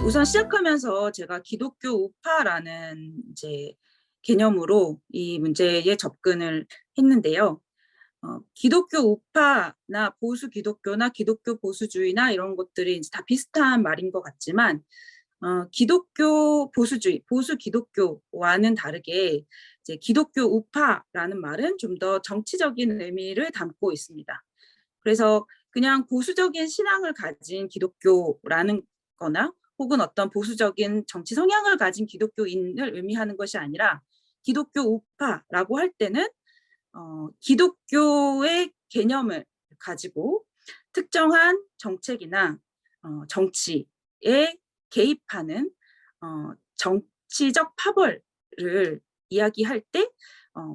우선 시작하면서 제가 기독교 우파라는 이제 개념으로 이 문제에 접근을 했는데요. 기독교 우파나 보수 기독교나 기독교 보수주의나 이런 것들이 이제 다 비슷한 말인 것 같지만, 기독교 보수주의, 보수 기독교와는 다르게 이제 기독교 우파라는 말은 좀 더 정치적인 의미를 담고 있습니다. 그래서 그냥 보수적인 신앙을 가진 기독교라는 거나 혹은 어떤 보수적인 정치 성향을 가진 기독교인을 의미하는 것이 아니라, 기독교 우파라고 할 때는 기독교의 개념을 가지고 특정한 정책이나 정치에 개입하는 정치적 파벌을 이야기할 때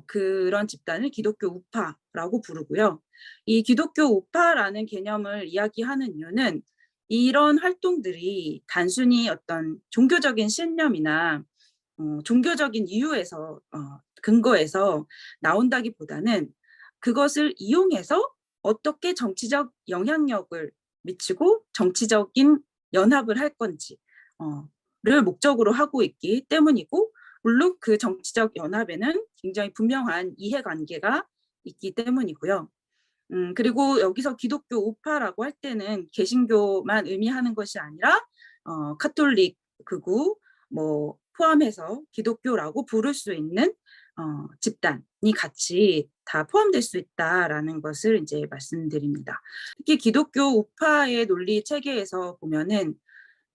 그런 집단을 기독교 우파라고 부르고요. 이 기독교 우파라는 개념을 이야기하는 이유는 이런 활동들이 단순히 어떤 종교적인 신념이나 종교적인 이유에서 근거에서 나온다기보다는, 그것을 이용해서 어떻게 정치적 영향력을 미치고 정치적인 연합을 할 건지를 목적으로 하고 있기 때문이고, 물론 그 정치적 연합에는 굉장히 분명한 이해관계가 있기 때문이고요. 그리고 여기서 기독교 우파라고 할 때는 개신교만 의미하는 것이 아니라 카톨릭, 극우 뭐 포함해서 기독교라고 부를 수 있는 집단이 같이 다 포함될 수 있다라는 것을 이제 말씀드립니다. 특히 기독교 우파의 논리 체계에서 보면은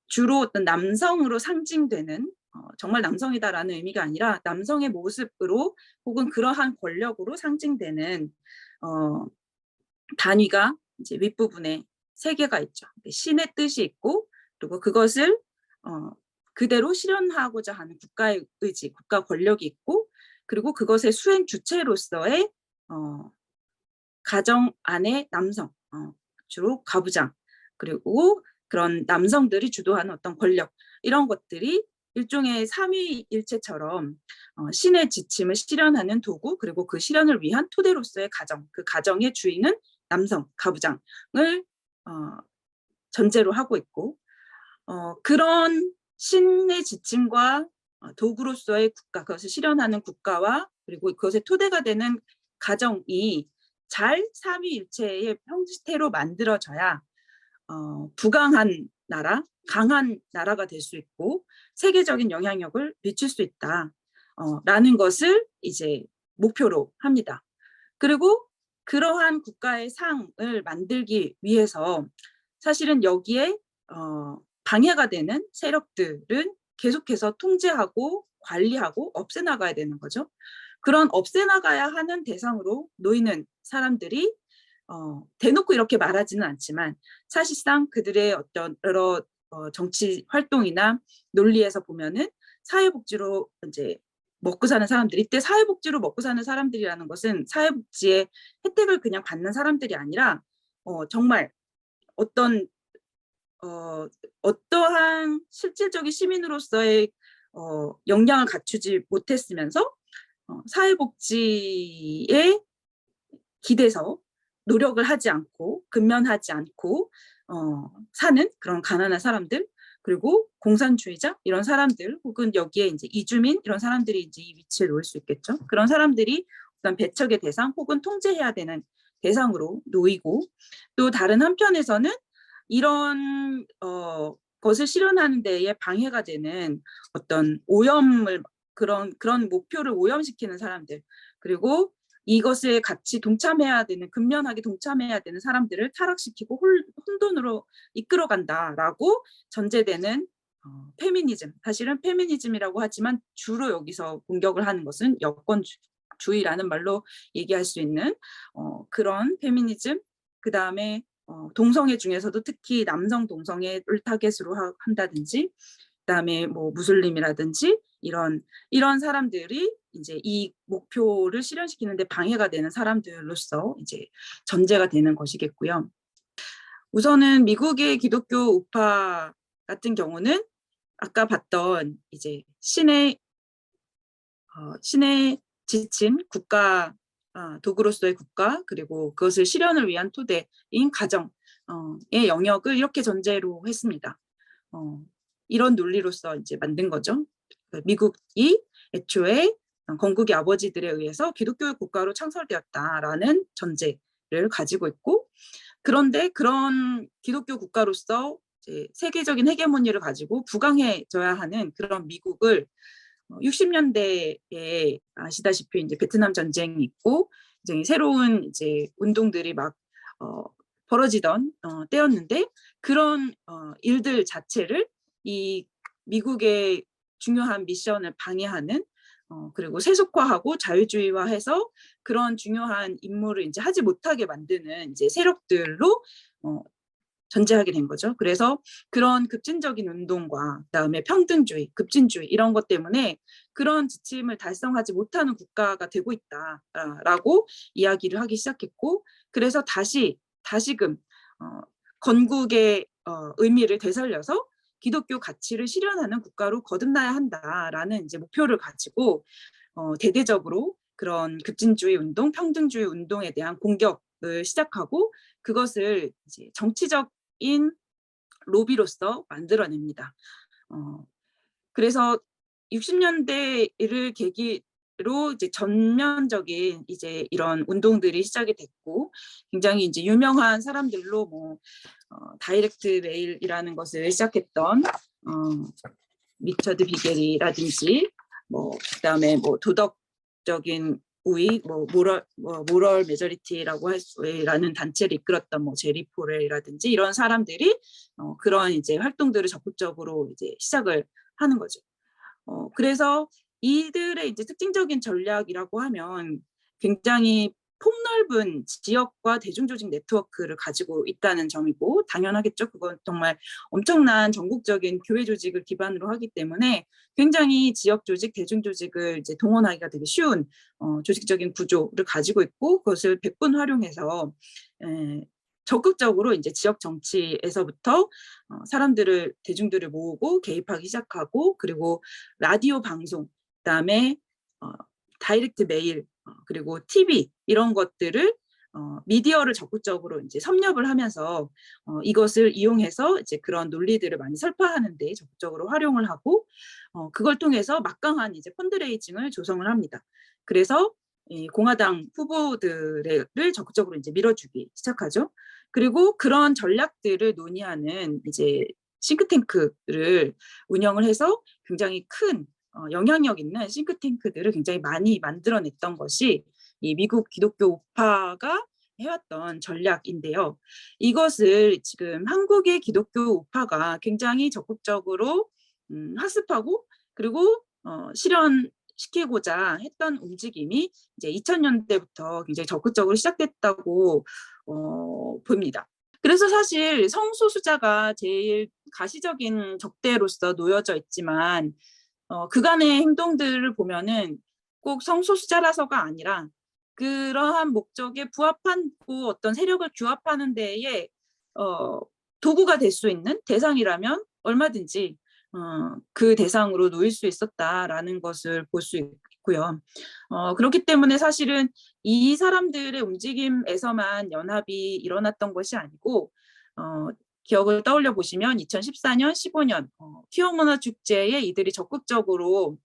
주로 어떤 남성으로 상징되는, 정말 남성이다라는 의미가 아니라 남성의 모습으로 혹은 그러한 권력으로 상징되는 단위가 이제 윗부분에 3개가 있죠. 신의 뜻이 있고, 그리고 그것을 그대로 실현하고자 하는 국가의 의지, 국가 권력이 있고, 그리고 그것의 수행 주체로서의 가정 안의 남성, 주로 가부장, 그리고 그런 남성들이 주도하는 어떤 권력, 이런 것들이 일종의 삼위일체처럼 신의 지침을 실현하는 도구, 그리고 그 실현을 위한 토대로서의 가정, 그 가정의 주인은 남성, 가부장을 전제로 하고 있고, 그런 신의 지침과 도구로서의 국가, 그것을 실현하는 국가와 그리고 그것의 토대가 되는 가정이 잘 삼위일체의 형태로 만들어져야 부강한 나라, 강한 나라가 될 수 있고 세계적인 영향력을 미칠 수 있다 라는 것을 이제 목표로 합니다. 그리고 그러한 국가의 상을 만들기 위해서 사실은 여기에 방해가 되는 세력들은 계속해서 통제하고 관리하고 없애나가야 되는 거죠. 그런 없애나가야 하는 대상으로 놓이는 사람들이 대놓고 이렇게 말하지는 않지만, 사실상 그들의 어떤 여러 정치 활동이나 논리에서 보면은 사회복지로 이제 먹고 사는 사람들, 이때 사회복지로 먹고 사는 사람들이라는 것은 사회복지의 혜택을 그냥 받는 사람들이 아니라 정말 어떤 어떠한 실질적인 시민으로서의 역량을 갖추지 못했으면서 사회복지에 기대서 노력을 하지 않고 근면하지 않고 사는 그런 가난한 사람들, 그리고 공산주의자 이런 사람들, 혹은 여기에 이제 이주민 이런 사람들이 이제 이 위치에 놓일 수 있겠죠. 그런 사람들이 어떤 배척의 대상 혹은 통제해야 되는 대상으로 놓이고, 또 다른 한편에서는 이런 것을 실현하는 데에 방해가 되는 어떤 오염을, 그런 목표를 오염시키는 사람들, 그리고 이것에 같이 동참해야 되는, 근면하게 동참해야 되는 사람들을 타락시키고 혼돈으로 이끌어간다라고 전제되는 페미니즘. 사실은 페미니즘이라고 하지만 주로 여기서 공격을 하는 것은 여권주의라는 말로 얘기할 수 있는 그런 페미니즘, 그 다음에 동성애 중에서도 특히 남성 동성애를 타겟으로 한다든지, 그다음에 뭐 무슬림이라든지 이런 사람들이 이제 이 목표를 실현시키는데 방해가 되는 사람들로서 이제 전제가 되는 것이겠고요. 우선은 미국의 기독교 우파 같은 경우는 아까 봤던 이제 신의 지침, 국가 도구로서의 국가, 그리고 그것을 실현을 위한 토대인 가정의 영역을 이렇게 전제로 했습니다. 이런 논리로서 이제 만든 거죠. 미국이 애초에 건국의 아버지들에 의해서 기독교 국가로 창설되었다라는 전제를 가지고 있고, 그런데 그런 기독교 국가로서 이제 세계적인 헤게모니를 가지고 부강해져야 하는 그런 미국을 60년대에 아시다시피 이제 베트남 전쟁이 있고 이제 새로운 이제 운동들이 막 벌어지던 때였는데, 그런 일들 자체를 이 미국의 중요한 미션을 방해하는, 그리고 세속화하고 자유주의화해서 그런 중요한 임무를 이제 하지 못하게 만드는 이제 세력들로 전제하게 된 거죠. 그래서 그런 급진적인 운동과 그다음에 평등주의, 급진주의 이런 것 때문에 그런 지침을 달성하지 못하는 국가가 되고 있다라고 이야기를 하기 시작했고, 그래서 다시금 건국의 의미를 되살려서 기독교 가치를 실현하는 국가로 거듭나야 한다라는 이제 목표를 가지고 대대적으로 그런 급진주의 운동, 평등주의 운동에 대한 공격을 시작하고, 그것을 이제 정치적인 로비로서 만들어냅니다. 그래서 60년대를 계기로 이제 전면적인 이제 이런 운동들이 시작이 됐고, 굉장히 이제 유명한 사람들로 뭐 다이렉트 메일이라는 것을 시작했던 리처드 비겔이라든지, 뭐 그다음에 뭐 도덕적인 우위, 뭐 모럴 메저리티라고 라는 단체를 이끌었던 뭐 제리 포렐이라든지 이런 사람들이 그런 이제 활동들을 적극적으로 이제 시작을 하는 거죠. 그래서 이들의 이제 특징적인 전략이라고 하면 굉장히 폭넓은 지역과 대중조직 네트워크를 가지고 있다는 점이고, 당연하겠죠. 그건 정말 엄청난 전국적인 교회 조직을 기반으로 하기 때문에 굉장히 지역 조직, 대중 조직을 이제 동원하기가 되게 쉬운 조직적인 구조를 가지고 있고, 그것을 백분 활용해서 적극적으로 이제 지역 정치에서부터 사람들을, 대중들을 모으고 개입하기 시작하고, 그리고 라디오 방송, 그다음에 다이렉트 메일, 그리고 TV 이런 것들을 미디어를 적극적으로 이제 섭렵을 하면서 이것을 이용해서 이제 그런 논리들을 많이 설파하는 데 적극적으로 활용을 하고, 그걸 통해서 막강한 이제 펀드레이징을 조성을 합니다. 그래서 이 공화당 후보들을 적극적으로 이제 밀어주기 시작하죠. 그리고 그런 전략들을 논의하는 이제 싱크탱크를 운영을 해서 굉장히 큰 영향력 있는 싱크탱크들을 굉장히 많이 만들어냈던 것이 이 미국 기독교 우파가 해왔던 전략인데요. 이것을 지금 한국의 기독교 우파가 굉장히 적극적으로 학습하고, 그리고 실현시키고자 했던 움직임이 이제 2000년대부터 굉장히 적극적으로 시작됐다고 봅니다. 그래서 사실 성소수자가 제일 가시적인 적대로서 놓여져 있지만, 그간의 행동들을 보면은 꼭 성소수자라서가 아니라 그러한 목적에 부합하고 어떤 세력을 규합하는 데에 도구가 될 수 있는 대상이라면 얼마든지 그 대상으로 놓일 수 있었다라는 것을 볼 수 있고요. 그렇기 때문에 사실은 이 사람들의 움직임에서만 연합이 일어났던 것이 아니고, 기억을 떠올려 보시면 2014년, 15년 퀴어 문화 축제에 이들이 적극적으로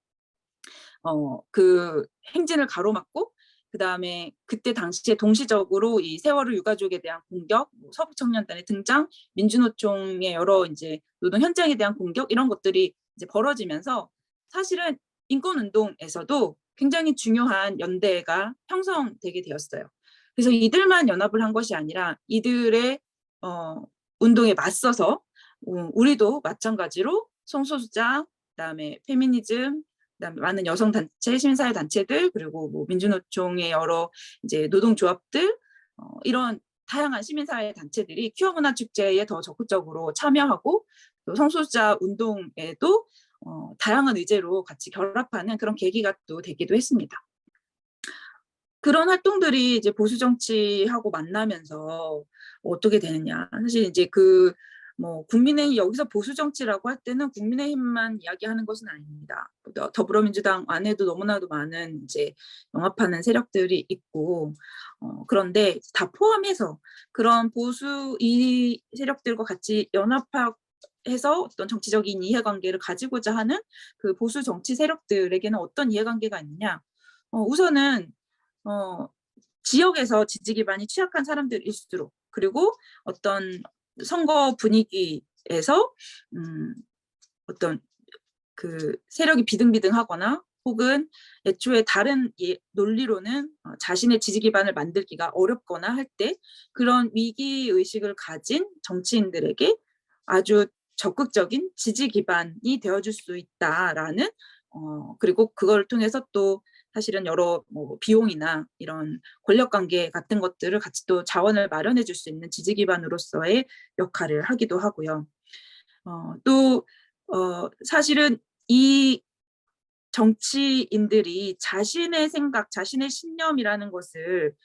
그 행진을 가로막고, 그다음에 그때 당시에 동시적으로 이 세월호 유가족에 대한 공격, 뭐 서북청년단의 등장, 민주노총의 여러 이제 노동 현장에 대한 공격, 이런 것들이 이제 벌어지면서 사실은 인권운동에서도 굉장히 중요한 연대가 형성되게 되었어요. 그래서 이들만 연합을 한 것이 아니라 이들의 운동에 맞서서 우리도 마찬가지로 성소수자, 그다음에 페미니즘, 그다음에 많은 여성 단체, 시민사회 단체들, 그리고 뭐 민주노총의 여러 이제 노동조합들, 이런 다양한 시민사회 단체들이 퀴어 문화 축제에 더 적극적으로 참여하고, 또 성소수자 운동에도 다양한 의제로 같이 결합하는 그런 계기가 또 되기도 했습니다. 그런 활동들이 이제 보수 정치하고 만나면서 어떻게 되느냐. 사실 이제 그 뭐 국민의힘 여기서 보수 정치라고 할 때는 국민의힘만 이야기하는 것은 아닙니다. 더불어민주당 안에도 너무나도 많은 이제 영합하는 세력들이 있고 그런데 다 포함해서 그런 보수 이 세력들과 같이 연합해서 어떤 정치적인 이해관계를 가지고자 하는 그 보수 정치 세력들에게는 어떤 이해관계가 있느냐? 우선은 지역에서 지지 기반이 취약한 사람들일수록 그리고 어떤 선거 분위기에서 어떤 그 세력이 비등비등하거나 혹은 애초에 다른 논리로는 자신의 지지 기반을 만들기가 어렵거나 할 때 그런 위기 의식을 가진 정치인들에게 아주 적극적인 지지 기반이 되어줄 수 있다라는 그리고 그걸 통해서 또 사실은 여러 뭐 비용이나 이런 권력 관계 같은 것들을 같이 또 자원을 마련해 줄 수 있는 지지 기반으로서의 역할을 하기도 하고요. 또 사실은 이 정치인들이 자신의 생각, 자신의 신념이라는 것을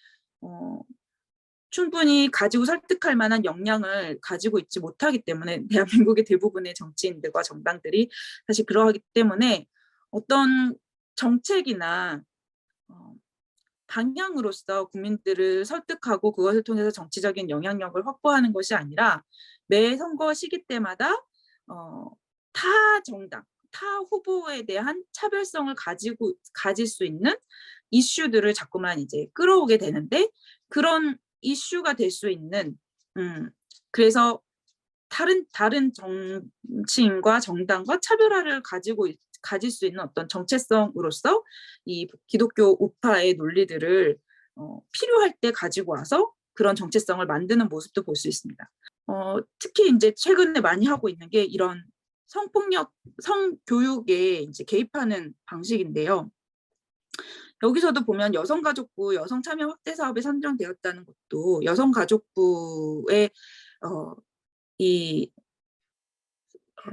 충분히 가지고 설득할 만한 역량을 가지고 있지 못하기 때문에 대한민국의 대부분의 정치인들과 정당들이 사실 그러하기 때문에 어떤 정책이나 방향으로서 국민들을 설득하고 그것을 통해서 정치적인 영향력을 확보하는 것이 아니라 매 선거 시기 때마다 타 정당, 타 후보에 대한 차별성을 가질 수 있는 이슈들을 자꾸만 이제 끌어오게 되는데 그런 이슈가 될 수 있는 그래서 다른 정치인과 정당과 차별화를 가질 수 있는 어떤 정체성으로서 이 기독교 우파의 논리들을 필요할 때 가지고 와서 그런 정체성을 만드는 모습도 볼 수 있습니다. 특히 이제 최근에 많이 하고 있는 게 이런 성폭력, 성교육에 이제 개입하는 방식인데요. 여기서도 보면 여성가족부 여성참여 확대 사업에 선정되었다는 것도 여성가족부의 이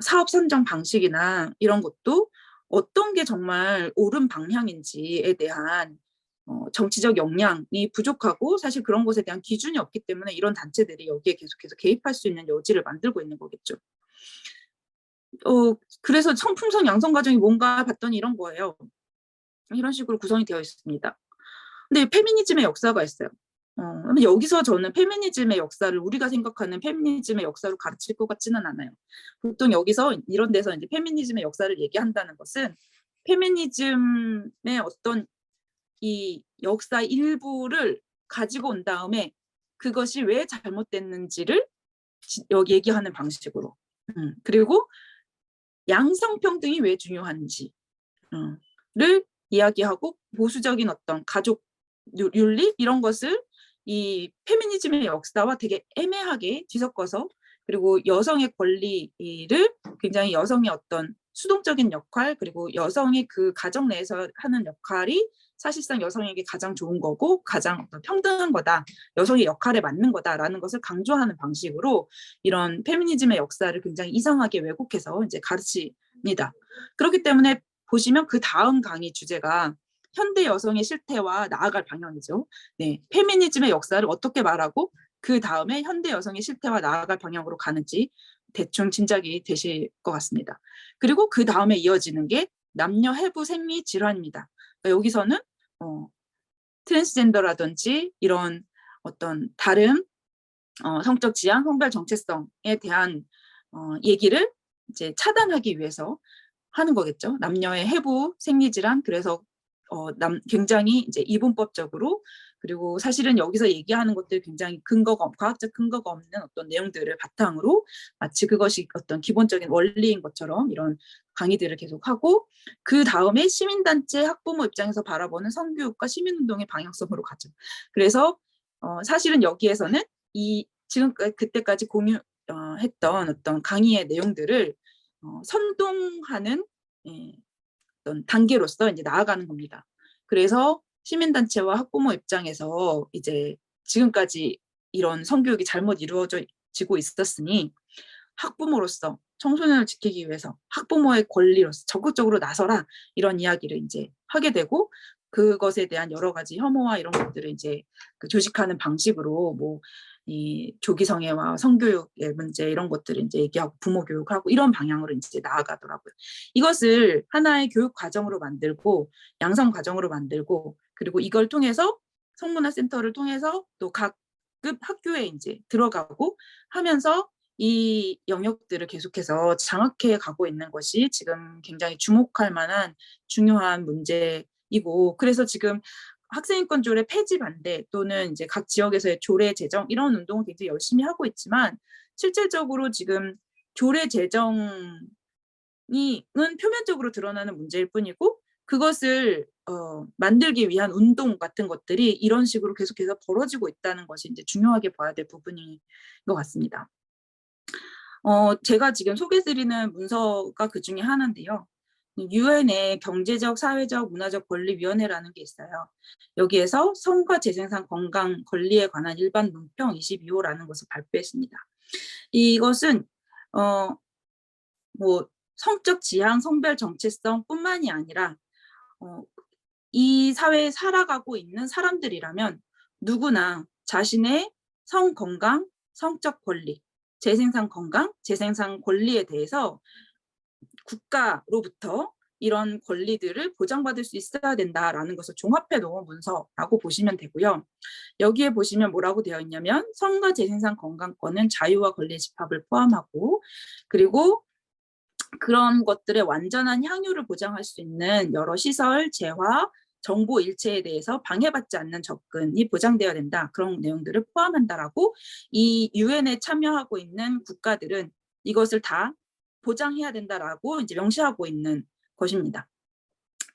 사업 선정 방식이나 이런 것도 어떤 게 정말 옳은 방향인지에 대한 정치적 역량이 부족하고 사실 그런 것에 대한 기준이 없기 때문에 이런 단체들이 여기에 계속해서 개입할 수 있는 여지를 만들고 있는 거겠죠. 그래서 성풍선 양성 과정이 뭔가 봤더니 이런 거예요. 이런 식으로 구성이 되어 있습니다. 근데 페미니즘의 역사가 있어요. 여기서 저는 페미니즘의 역사를 우리가 생각하는 페미니즘의 역사로 가르칠 것 같지는 않아요. 보통 여기서 이런 데서 이제 페미니즘의 역사를 얘기한다는 것은 페미니즘의 어떤 이 역사 일부를 가지고 온 다음에 그것이 왜 잘못됐는지를 여기 얘기하는 방식으로 그리고 양성평등이 왜 중요한지를 이야기하고 보수적인 어떤 가족 윤리 이런 것을 이 페미니즘의 역사와 되게 애매하게 뒤섞어서 그리고 여성의 권리를 굉장히 여성의 어떤 수동적인 역할 그리고 여성의 그 가정 내에서 하는 역할이 사실상 여성에게 가장 좋은 거고 가장 어떤 평등한 거다. 여성의 역할에 맞는 거다라는 것을 강조하는 방식으로 이런 페미니즘의 역사를 굉장히 이상하게 왜곡해서 이제 가르칩니다. 그렇기 때문에 보시면 그 다음 강의 주제가 현대 여성의 실태와 나아갈 방향이죠. 네, 페미니즘의 역사를 어떻게 말하고 그 다음에 현대 여성의 실태와 나아갈 방향으로 가는지 대충 짐작이 되실 것 같습니다. 그리고 그 다음에 이어지는 게 남녀 해부 생리 질환입니다. 그러니까 여기서는 트랜스젠더라든지 이런 어떤 다른 성적 지향, 성별 정체성에 대한 얘기를 이제 차단하기 위해서 하는 거겠죠. 남녀의 해부 생리 질환 그래서 굉장히 이제 이분법적으로 그리고 사실은 여기서 얘기하는 것들 굉장히 과학적 근거가 없는 어떤 내용들을 바탕으로 마치 그것이 어떤 기본적인 원리인 것처럼 이런 강의들을 계속하고 그 다음에 시민단체 학부모 입장에서 바라보는 성교육과 시민운동의 방향성으로 가죠. 그래서 사실은 여기에서는 지금 그때까지 공유했던 어떤 강의의 내용들을 선동하는 어떤 단계로서 이제 나아가는 겁니다. 그래서 시민단체와 학부모 입장에서 이제 지금까지 이런 성교육이 잘못 이루어지고 있었으니 학부모로서 청소년을 지키기 위해서 학부모의 권리로서 적극적으로 나서라 이런 이야기를 이제 하게 되고 그것에 대한 여러 가지 혐오와 이런 것들을 이제 조직하는 방식으로 뭐 이 조기 성애와 성교육의 문제 이런 것들을 이제 얘기하고 부모 교육하고 이런 방향으로 이제 나아가더라고요. 이것을 하나의 교육 과정으로 만들고 양성 과정으로 만들고 그리고 이걸 통해서 성문화센터를 통해서 또 각 급 학교에 이제 들어가고 하면서 이 영역들을 계속해서 장악해 가고 있는 것이 지금 굉장히 주목할 만한 중요한 문제이고 그래서 지금 학생인권 조례 폐지 반대 또는 이제 각 지역에서의 조례 제정 이런 운동을 굉장히 열심히 하고 있지만 실질적으로 지금 조례 제정은 표면적으로 드러나는 문제일 뿐이고 그것을 만들기 위한 운동 같은 것들이 이런 식으로 계속해서 벌어지고 있다는 것이 이제 중요하게 봐야 될 부분인 것 같습니다. 제가 지금 소개드리는 문서가 그 중에 하나인데요. 유엔의 경제적, 사회적, 문화적 권리위원회라는 게 있어요. 여기에서 성과 재생산 건강 권리에 관한 일반 논평 22호라는 것을 발표했습니다. 이것은 뭐 성적 지향, 성별 정체성뿐만이 아니라 이 사회에 살아가고 있는 사람들이라면 누구나 자신의 성 건강, 성적 권리, 재생산 건강, 재생산 권리에 대해서 국가로부터 이런 권리들을 보장받을 수 있어야 된다라는 것을 종합해 놓은 문서라고 보시면 되고요. 여기에 보시면 뭐라고 되어 있냐면 성과 재생산 건강권은 자유와 권리의 집합을 포함하고 그리고 그런 것들의 완전한 향유를 보장할 수 있는 여러 시설, 재화, 정보 일체에 대해서 방해받지 않는 접근이 보장되어야 된다. 그런 내용들을 포함한다라고 이 유엔에 참여하고 있는 국가들은 이것을 다 보장해야 된다라고 이제 명시하고 있는 것입니다.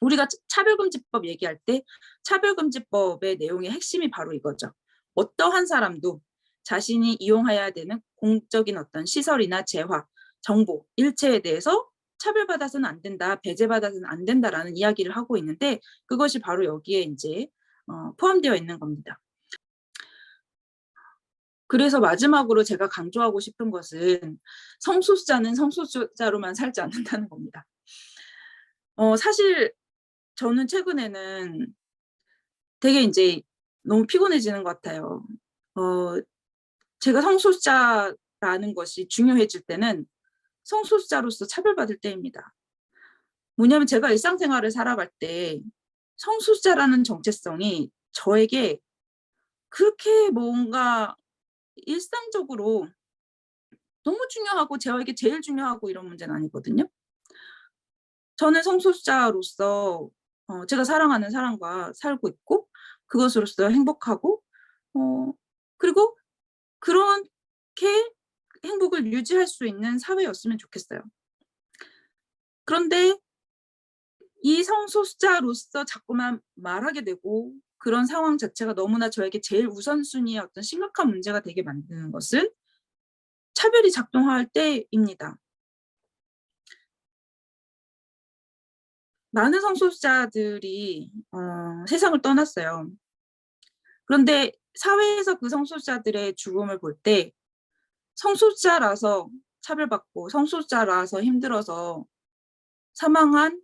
우리가 차별금지법 얘기할 때 차별금지법의 내용의 핵심이 바로 이거죠. 어떠한 사람도 자신이 이용해야 되는 공적인 어떤 시설이나 재화, 정보, 일체에 대해서 차별받아서는 안 된다, 배제받아서는 안 된다라는 이야기를 하고 있는데 그것이 바로 여기에 이제 포함되어 있는 겁니다. 그래서 마지막으로 제가 강조하고 싶은 것은 성소수자는 성소수자로만 살지 않는다는 겁니다. 사실 저는 최근에는 되게 이제 너무 피곤해지는 것 같아요. 제가 성소수자라는 것이 중요해질 때는 성소수자로서 차별받을 때입니다. 뭐냐면 제가 일상생활을 살아갈 때 성소수자라는 정체성이 저에게 그렇게 뭔가 일상적으로 너무 중요하고 저에게 제일 중요하고 이런 문제는 아니거든요. 저는 성소수자로서 제가 사랑하는 사람과 살고 있고 그것으로서 행복하고 그리고 그렇게 행복을 유지할 수 있는 사회였으면 좋겠어요. 그런데 이 성소수자로서 자꾸만 말하게 되고 그런 상황 자체가 너무나 저에게 제일 우선순위의 어떤 심각한 문제가 되게 만드는 것은 차별이 작동할 때입니다. 많은 성소수자들이 세상을 떠났어요. 그런데 사회에서 그 성소수자들의 죽음을 볼 때 성소수자라서 차별받고 성소수자라서 힘들어서 사망한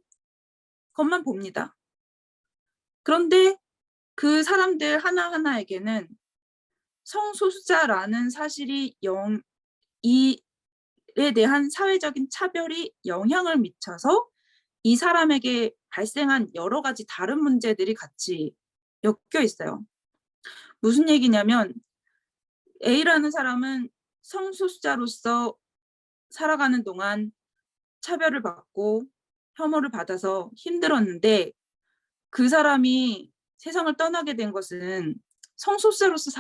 것만 봅니다. 그런데 그 사람들 하나하나에게는 성소수자라는 사실이 이에 대한 사회적인 차별이 영향을 미쳐서 이 사람에게 발생한 여러 가지 다른 문제들이 같이 엮여 있어요. 무슨 얘기냐면 A라는 사람은 성소수자로서 살아가는 동안 차별을 받고 혐오를 받아서 힘들었는데 그 사람이 세상을 떠나게 된 것은 성소수자로서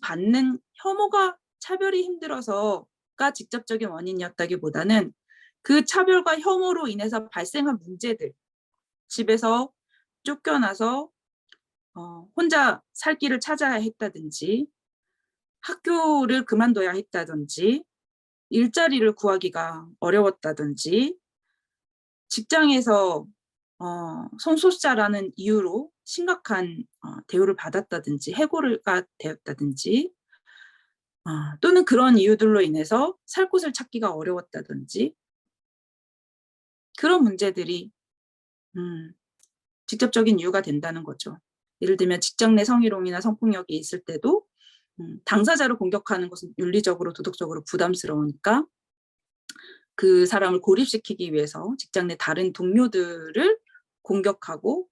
받는 혐오가 차별이 힘들어서가 직접적인 원인이었다기보다는 그 차별과 혐오로 인해서 발생한 문제들, 집에서 쫓겨나서 혼자 살 길을 찾아야 했다든지 학교를 그만둬야 했다든지 일자리를 구하기가 어려웠다든지 직장에서 성소수자라는 이유로 심각한 대우를 받았다든지 해고가 되었다든지 또는 그런 이유들로 인해서 살 곳을 찾기가 어려웠다든지 그런 문제들이 직접적인 이유가 된다는 거죠. 예를 들면 직장 내 성희롱이나 성폭력이 있을 때도 당사자를 공격하는 것은 윤리적으로 도덕적으로 부담스러우니까 그 사람을 고립시키기 위해서 직장 내 다른 동료들을 공격하고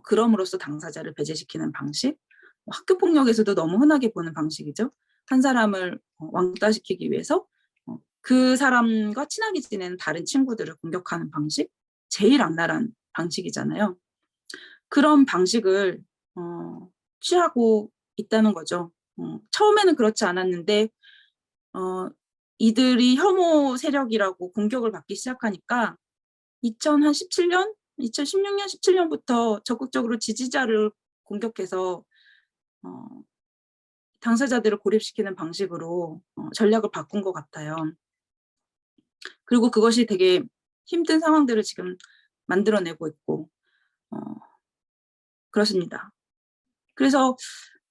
그럼으로써 당사자를 배제시키는 방식, 학교 폭력에서도 너무 흔하게 보는 방식이죠. 한 사람을 왕따시키기 위해서 그 사람과 친하게 지내는 다른 친구들을 공격하는 방식, 제일 악랄한 방식이잖아요. 그런 방식을 취하고 있다는 거죠. 처음에는 그렇지 않았는데 이들이 혐오 세력이라고 공격을 받기 시작하니까 2016년, 17년부터 적극적으로 지지자를 공격해서 당사자들을 고립시키는 방식으로 전략을 바꾼 것 같아요. 그리고 그것이 되게 힘든 상황들을 지금 만들어내고 있고 그렇습니다. 그래서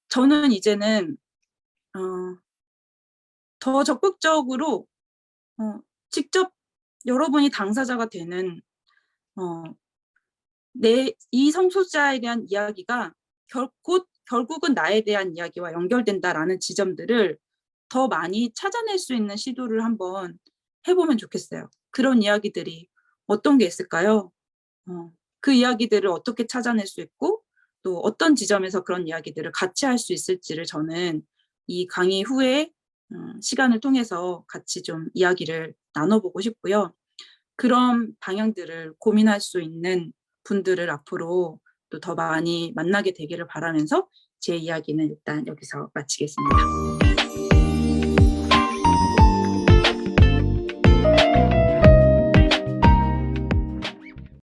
저는 이제는 더 적극적으로 직접 여러분이 당사자가 되는 이 성소수자에 대한 이야기가 결국은 나에 대한 이야기와 연결된다라는 지점들을 더 많이 찾아낼 수 있는 시도를 한번 해보면 좋겠어요. 그런 이야기들이 어떤 게 있을까요? 그 이야기들을 어떻게 찾아낼 수 있고 또 어떤 지점에서 그런 이야기들을 같이 할 수 있을지를 저는 이 강의 후에 시간을 통해서 같이 좀 이야기를 나눠보고 싶고요. 그런 방향들을 고민할 수 있는 분들을 앞으로 또 더 많이 만나게 되기를 바라면서 제 이야기는 일단 여기서 마치겠습니다.